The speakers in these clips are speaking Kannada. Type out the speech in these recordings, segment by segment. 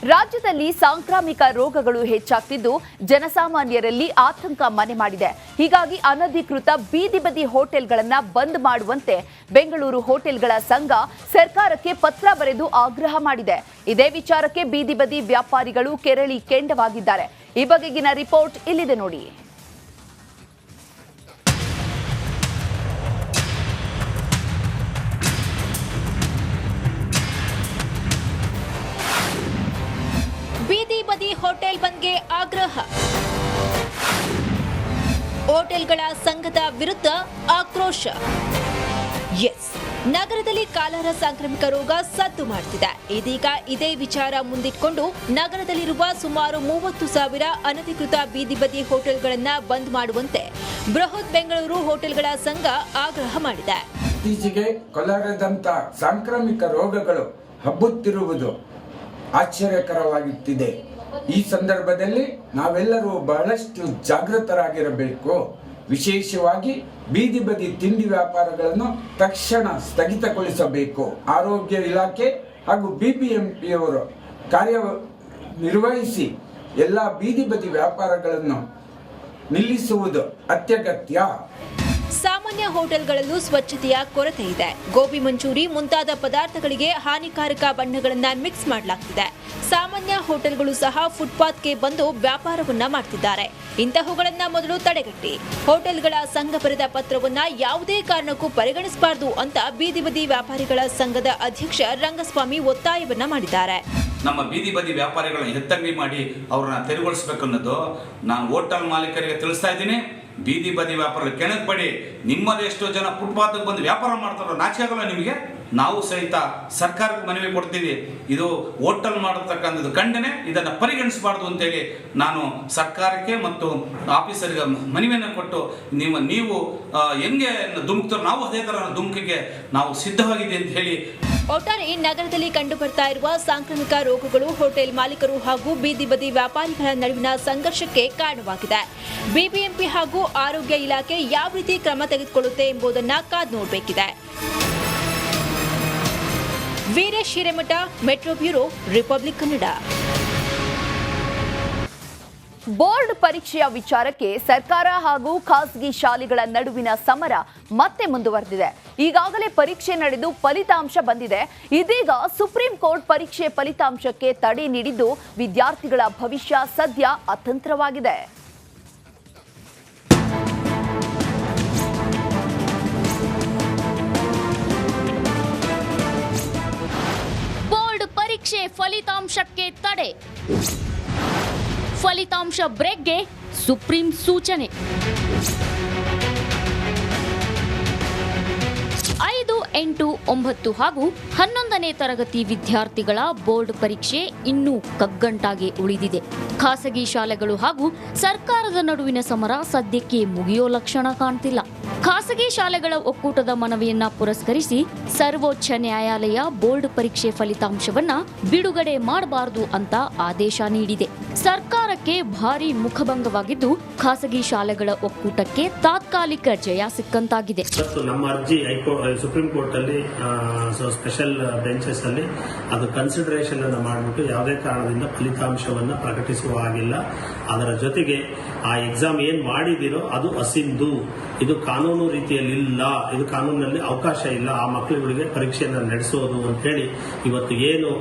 ರಾಜ್ಯದಲ್ಲಿ ಸಾಂಕ್ರಾಮಿಕ ರೋಗಗಳು ಹೆಚ್ಚಾಗ್ತಿದ್ದು ಜನಸಾಮಾನ್ಯರಲ್ಲಿ ಆತಂಕ ಮನೆ ಮಾಡಿದೆ. ಹೀಗಾಗಿ ಅನಧಿಕೃತ ಬೀದಿ ಬದಿ ಹೋಟೆಲ್ಗಳನ್ನು ಬಂದ್ ಮಾಡುವಂತೆ ಬೆಂಗಳೂರು ಹೋಟೆಲ್ಗಳ ಸಂಘ ಸರ್ಕಾರಕ್ಕೆ ಪತ್ರ ಬರೆದು ಆಗ್ರಹ ಮಾಡಿದೆ. ಇದೇ ವಿಚಾರಕ್ಕೆ ಬೀದಿ ಬದಿ ವ್ಯಾಪಾರಿಗಳು ಕೆರಳಿ ಕೆಂಡವಾಗಿದ್ದಾರೆ. ಈ ಬಗೆಗಿನ ರಿಪೋರ್ಟ್ ಇಲ್ಲಿದೆ ನೋಡಿ. ಬೀದಿ ಬದಿ ಹೋಟೆಲ್ ಬಂದ್ಗೆ ಆಗ್ರಹ. ಹೋಟೆಲ್ಗಳ ಸಂಘದ ವಿರುದ್ಧ ಆಕ್ರೋಶ. ನಗರದಲ್ಲಿ ಕಾಲರ ಸಾಂಕ್ರಾಮಿಕ ರೋಗ ಸದ್ದು ಮಾಡ್ತಿದೆ. ಇದೀಗ ಇದೇ ವಿಚಾರ ಮುಂದಿಟ್ಕೊಂಡು ನಗರದಲ್ಲಿರುವ ಸುಮಾರು 30,000 ಅನಧಿಕೃತ ಬೀದಿ ಬದಿ ಹೋಟೆಲ್ಗಳನ್ನು ಬಂದ್ ಮಾಡುವಂತೆ ಬೃಹತ್ ಬೆಂಗಳೂರು ಹೋಟೆಲ್ಗಳ ಸಂಘ ಆಗ್ರಹ ಮಾಡಿದೆ. ಇತ್ತೀಚೆಗೆ ಕಾಲರದಂತ ಸಾಂಕ್ರಾಮಿಕ ರೋಗಗಳು ಹಬ್ಬುತ್ತಿರುವುದು ಆಶ್ಚರ್ಯಕರವಾಗುತ್ತಿದೆ. ಈ ಸಂದರ್ಭದಲ್ಲಿ ನಾವೆಲ್ಲರೂ ಬಹಳಷ್ಟು ಜಾಗೃತರಾಗಿರಬೇಕು. ವಿಶೇಷವಾಗಿ ಬೀದಿ ಬದಿ ತಿಂಡಿ ವ್ಯಾಪಾರಗಳನ್ನು ತಕ್ಷಣ ಸ್ಥಗಿತಗೊಳಿಸಬೇಕು. ಆರೋಗ್ಯ ಇಲಾಖೆ ಹಾಗೂ ಬಿಬಿಎಂಪಿಯವರು ಕಾರ್ಯನಿರ್ವಹಿಸಿ ಎಲ್ಲ ಬೀದಿ ಬದಿ ವ್ಯಾಪಾರಗಳನ್ನು ನಿಲ್ಲಿಸುವುದು ಅತ್ಯಗತ್ಯ. ಸಾಮಾನ್ಯ ಹೋಟೆಲ್ಗಳಲ್ಲೂ ಸ್ವಚ್ಛತೆಯ ಕೊರತೆ ಇದೆ. ಗೋಬಿ ಮಂಚೂರಿ ಮುಂತಾದ ಪದಾರ್ಥಗಳಿಗೆ ಹಾನಿಕಾರಕ ಬಣ್ಣಗಳನ್ನು ಮಿಕ್ಸ್ ಮಾಡಲಾಗ್ತಿದೆ. ಸಾಮಾನ್ಯ ಹೋಟೆಲ್ಗಳು ಸಹ ಫುಟ್ಪಾತ್ಗೆ ಬಂದು ವ್ಯಾಪಾರವನ್ನ ಮಾಡ್ತಿದ್ದಾರೆ. ಇಂತಹವುಗಳನ್ನ ಮೊದಲು ತಡೆಗಟ್ಟಿ ಹೋಟೆಲ್ಗಳ ಸಂಘ ಬರೆದ ಪತ್ರವನ್ನ ಯಾವುದೇ ಕಾರಣಕ್ಕೂ ಪರಿಗಣಿಸಬಾರದು ಅಂತ ಬೀದಿ ಬದಿ ವ್ಯಾಪಾರಿಗಳ ಸಂಘದ ಅಧ್ಯಕ್ಷ ರಂಗಸ್ವಾಮಿ ಒತ್ತಾಯವನ್ನ ಮಾಡಿದ್ದಾರೆ. ನಮ್ಮ ಬೀದಿ ಬದಿ ವ್ಯಾಪಾರಿಗಳನ್ನ ಎತ್ತಂಗಡಿ ಮಾಡಿ ಅವ್ರನ್ನ ತೆರವುಗೊಳಿಸಬೇಕನ್ನೋದು ನಾನು ಹೋಟೆಲ್ ಮಾಲೀಕರಿಗೆ ತಿಳಿಸ್ತಾ ಇದ್ದೀನಿ. ಬೀದಿ ಬದಿ ವ್ಯಾಪಾರ ಕೆಣಕಬೇಡಿ. ನಿಮ್ಮಲ್ಲಿ ಎಷ್ಟೋ ಜನ ಫುಟ್ಪಾತ್ಗೆ ಬಂದು ವ್ಯಾಪಾರ ಮಾಡ್ತಾರೋ ನಾಚಿಕೆ ಆಗಲ್ಲ ನಿಮಗೆ? ನಾವು ಸಹಿತ ಸರ್ಕಾರಕ್ಕೆ ಮನವಿ ಕೊಡ್ತೀವಿ. ಇದು ಹೋಟೆಲ್ ಮಾಡತಕ್ಕಂಥದ್ದು ಖಂಡನೆ, ಇದನ್ನು ಪರಿಗಣಿಸಬಾರ್ದು ಅಂತೇಳಿ ನಾನು ಸರ್ಕಾರಕ್ಕೆ ಮತ್ತು ಆಫೀಸರ್ಗೆ ಮನವಿಯನ್ನು ಕೊಟ್ಟು ನೀವು ಹೆಂಗೆ ಧುಮುಕ್ತಾರೋ ನಾವು ಅದೇ ಥರ ಧುಮುಕಿಗೆ ನಾವು ಸಿದ್ಧವಾಗಿದೆ ಅಂತ ಹೇಳಿ. ಒಟ್ಟಾರೆ ನಗರದಲ್ಲಿ ಕಂಡು ಬರ್ತಾ ಇರುವ ಸಾಂಕ್ರಾಮಿಕ ರೋಗಗಳು ಹೋಟೆಲ್ ಮಾಲೀಕರು ಹಾಗೂ ಬೀದಿ ಬದಿ ವ್ಯಾಪಾರಿಗಳ ನಡುವಿನ ಸಂಘರ್ಷಕ್ಕೆ ಕಾರಣವಾಗಿದೆ. ಬಿಬಿಎಂಪಿ ಹಾಗೂ ಆರೋಗ್ಯ ಇಲಾಖೆ ಯಾವ ರೀತಿ ಕ್ರಮ ತೆಗೆದುಕೊಳ್ಳುತ್ತೆ ಎಂಬುದನ್ನು ಕಾದು ನೋಡಬೇಕಿದೆ. Veeresh Hiremath, metro bureau, republic Kannada. Board ಪರೀಕ್ಷೆಯ ವಿಚಾರಕ್ಕೆ ಸರ್ಕಾರ ಹಾಗೂ ಖಾಸಗಿ ಶಾಲೆಗಳ ನಡುವಿನ ಸಮರ ಮತ್ತೆ ಮುಂದುವರೆದಿದೆ. ಈಗಾಗಲೇ ಪರೀಕ್ಷೆ ನಡೆದು ಫಲಿತಾಂಶ ಬಂದಿದೆ. ಇದೀಗ ಸುಪ್ರೀಂ ಕೋರ್ಟ್ ಪರೀಕ್ಷೆ ಫಲಿತಾಂಶಕ್ಕೆ ತಡೆ ನೀಡಿದ್ದು ವಿದ್ಯಾರ್ಥಿಗಳ ಭವಿಷ್ಯ ಸದ್ಯ ಅತಂತ್ರವಾಗಿದೆ. ಬೋರ್ಡ್ ಪರೀಕ್ಷೆ ಫಲಿತಾಂಶಕ್ಕೆ ತಡೆ. ಫಲಿತಾಂಶ ಬ್ರೇಕ್ಗೆ ಸುಪ್ರೀಂ ಸೂಚನೆ. 5, 8, 9 ಹಾಗೂ 11ನೇ ತರಗತಿ ವಿದ್ಯಾರ್ಥಿಗಳ ಬೋರ್ಡ್ ಪರೀಕ್ಷೆ ಇನ್ನೂ ಕಗ್ಗಂಟಾಗಿ ಉಳಿದಿದೆ. ಖಾಸಗಿ ಶಾಲೆಗಳು ಹಾಗೂ ಸರ್ಕಾರದ ನಡುವಿನ ಸಮರ ಸದ್ಯಕ್ಕೆ ಮುಗಿಯೋ ಲಕ್ಷಣ ಕಾಣ್ತಿಲ್ಲ. ಖಾಸಗಿ ಶಾಲೆಗಳ ಒಕ್ಕೂಟದ ಮನವಿಯನ್ನ ಪುರಸ್ಕರಿಸಿ ಸರ್ವೋಚ್ಚ ನ್ಯಾಯಾಲಯ ಬೋರ್ಡ್ ಪರೀಕ್ಷೆ ಫಲಿತಾಂಶವನ್ನ ಬಿಡುಗಡೆ ಮಾಡಬಾರದು ಅಂತ ಆದೇಶ ನೀಡಿದೆ. ಸರ್ಕಾರಕ್ಕೆ ಭಾರಿ ಮುಖಭಂಗವಾಗಿದ್ದು ಖಾಸಗಿ ಶಾಲೆಗಳ ಒಕ್ಕೂಟಕ್ಕೆ ತಾತ್ಕಾಲಿಕ ಜಯ ಸಿಕ್ಕಂತಾಗಿದೆ. ನಮ್ಮ ಅರ್ಜಿ ಸುಪ್ರೀಂ ಕೋರ್ಟ್ ಅಲ್ಲಿ ಸ್ಪೆಷಲ್ ಬೆಂಚಸ್ ಅಲ್ಲಿ ಅದು ಕನ್ಸಿಡರೇಷನ್ ಅನ್ನು ಮಾಡಿಬಿಟ್ಟು ಯಾವುದೇ ಕಾರಣದಿಂದ ಫಲಿತಾಂಶವನ್ನು ಪ್ರಕಟಿಸುವ ಹಾಗಿಲ್ಲ. ಅದರ ಜೊತೆಗೆ ಆ ಎಕ್ಸಾಮ್ ಏನ್ ಮಾಡಿದಿರೋ ಅದು ಅಸಿಂಧು, ಇದು ಕಾನೂನು ರೀತಿಯಲ್ಲಿ ಇಲ್ಲ, ಇದು ಕಾನೂನಿನಲ್ಲಿ ಅವಕಾಶ ಇಲ್ಲ ಆ ಮಕ್ಕಳುಗಳಿಗೆ ಪರೀಕ್ಷೆಯನ್ನು ನಡೆಸೋದು ಅಂತ ಹೇಳಿ ಇವತ್ತು ಏನು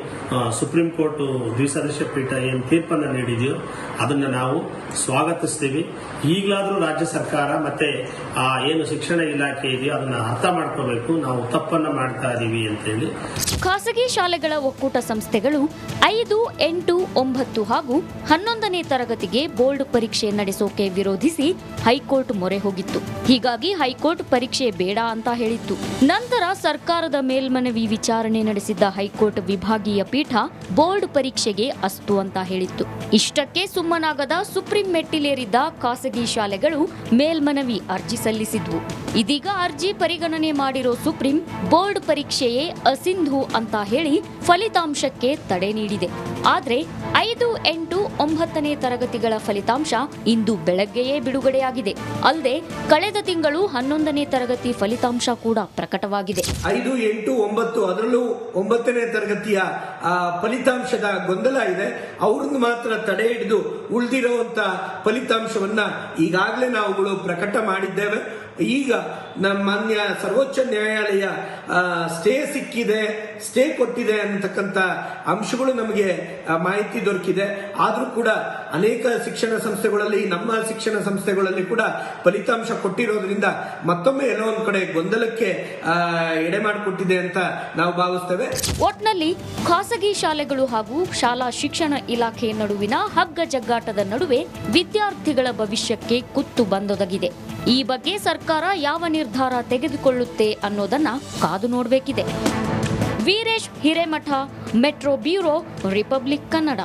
ಸುಪ್ರೀಂ ಕೋರ್ಟ್ ದ್ವಿಸದಸ್ಯ ಪೀಠ ಏನು ತೀರ್ಪನ್ನು ನೀಡಿದೆಯೋ ಅದನ್ನ ನಾವು ಸ್ವಾಗತಿಸ್ತೀವಿ. ಈಗಲಾದರೂ ರಾಜ್ಯ ಸರ್ಕಾರ ಮತ್ತೆ ಏನು ಶಿಕ್ಷಣ ಇಲಾಖೆ ಇದೆಯೋ ಅದನ್ನ ಅರ್ಥ ಮಾಡ್ಕೋಬೇಕು. ನಾವು ತಪ್ಪನ್ನ ಮಾಡ್ತಾ ಇದೀವಿ ಅಂತ ಹೇಳಿ ಖಾಸಗಿ ಶಾಲೆಗಳ ಒಕ್ಕೂಟ ಸಂಸ್ಥೆಗಳು 5, 8, 9 ಹಾಗೂ 11ನೇ ತರಗತಿಗೆ ಬೋರ್ಡ್ ಪರೀಕ್ಷೆ ನಡೆಸೋಕೆ ವಿರೋಧಿಸಿ ಹೈಕೋರ್ಟ್ ಮೊರೆ ಹೋಗಿತ್ತು. ಹೀಗಾಗಿ ಹೈಕೋರ್ಟ್ ಪರೀಕ್ಷೆ ಬೇಡ ಅಂತ ಹೇಳಿತ್ತು. ನಂತರ ಸರ್ಕಾರದ ಮೇಲ್ಮನವಿ ವಿಚಾರಣೆ ನಡೆಸಿದ್ದ ಹೈಕೋರ್ಟ್ ವಿಭಾಗೀಯ ಪೀಠ ಬೋರ್ಡ್ ಪರೀಕ್ಷೆಗೆ ಅಸ್ತು ಅಂತ ಹೇಳಿತ್ತು. ಇಷ್ಟಕ್ಕೆ ಸುಮ್ಮನಾಗದ ಸುಪ್ರೀಂ ಮೆಟ್ಟಿಲೇರಿದ್ದ ಖಾಸಗಿ ಶಾಲೆಗಳು ಮೇಲ್ಮನವಿ ಅರ್ಜಿ ಸಲ್ಲಿಸಿದ್ವು. ಇದೀಗ ಅರ್ಜಿ ಪರಿಗಣನೆ ಮಾಡಿರೋ ಸುಪ್ರೀಂ ಬೋರ್ಡ್ ಪರೀಕ್ಷೆಯೇ ಅಸಿಂಧು ಅಂತ ಹೇಳಿ ಫಲಿತಾಂಶಕ್ಕೆ ತಡೆ ನೀಡಿದೆ. ಆದ್ರೆ 5, 8, 9ನೇ ತರಗತಿಗಳ ಫಲಿತಾಂಶ ಇಂದು ಬೆಳಗ್ಗೆಯೇ ಬಿಡುಗಡೆಯಾಗಿದೆ. ಅಲ್ಲದೆ ಕಳೆದ ತಿಂಗಳು 11ನೇ ತರಗತಿ ಫಲಿತಾಂಶ ಕೂಡ ಪ್ರಕಟವಾಗಿದೆ. 5, 8, 9 ಅದರಲ್ಲೂ 9ನೇ ತರಗತಿಯ ಫಲಿತಾಂಶದ ಗೊಂದಲ ಇದೆ. ಅವ್ರನ್ನ ಮಾತ್ರ ತಡೆ ಹಿಡಿದು ಉಳಿದಿರುವಂತ ಫಲಿತಾಂಶವನ್ನ ಈಗಾಗಲೇ ನಾವುಗಳು ಪ್ರಕಟ ಮಾಡಿದ್ದೇವೆ. ಈಗ ನಮ್ಮ ಮಾನ್ಯ ಸರ್ವೋಚ್ಚ ನ್ಯಾಯಾಲಯ ಸ್ಟೇ ಕೊಟ್ಟಿದೆ ಅನ್ನತಕ್ಕಂಥ ಅಂಶಗಳು ನಮಗೆ ಮಾಹಿತಿ ದೊರಕಿದೆ. ಆದ್ರೂ ಕೂಡ ಅನೇಕ ಶಿಕ್ಷಣ ಸಂಸ್ಥೆಗಳಲ್ಲಿ, ನಮ್ಮ ಶಿಕ್ಷಣ ಸಂಸ್ಥೆಗಳಲ್ಲಿ ಕೂಡ ಫಲಿತಾಂಶ ಕೊಟ್ಟಿರೋದ್ರಿಂದ ಮತ್ತೊಮ್ಮೆ ಎಲ್ಲೋ ಒಂದ್ ಕಡೆ ಗೊಂದಲಕ್ಕೆ ಎಡೆ ಮಾಡಿಕೊಟ್ಟಿದೆ ಅಂತ ನಾವು ಭಾವಿಸ್ತೇವೆ. ಒಟ್ನಲ್ಲಿ ಖಾಸಗಿ ಶಾಲೆಗಳು ಹಾಗೂ ಶಾಲಾ ಶಿಕ್ಷಣ ಇಲಾಖೆ ನಡುವಿನ ಹಗ್ಗ ಜಗ್ಗಾಟದ ನಡುವೆ ವಿದ್ಯಾರ್ಥಿಗಳ ಭವಿಷ್ಯಕ್ಕೆ ಕುತ್ತು ಬಂದೊದಗಿದೆ. ಈ ಬಗ್ಗೆ ಸರ್ಕಾರ ಯಾವ ನಿರ್ಧಾರ ತೆಗೆದುಕೊಳ್ಳುತ್ತೆ ಅನ್ನೋದನ್ನ ಕಾದು ನೋಡಬೇಕಿದೆ. Veeresh Hiremath, metro bureau, republic Kannada.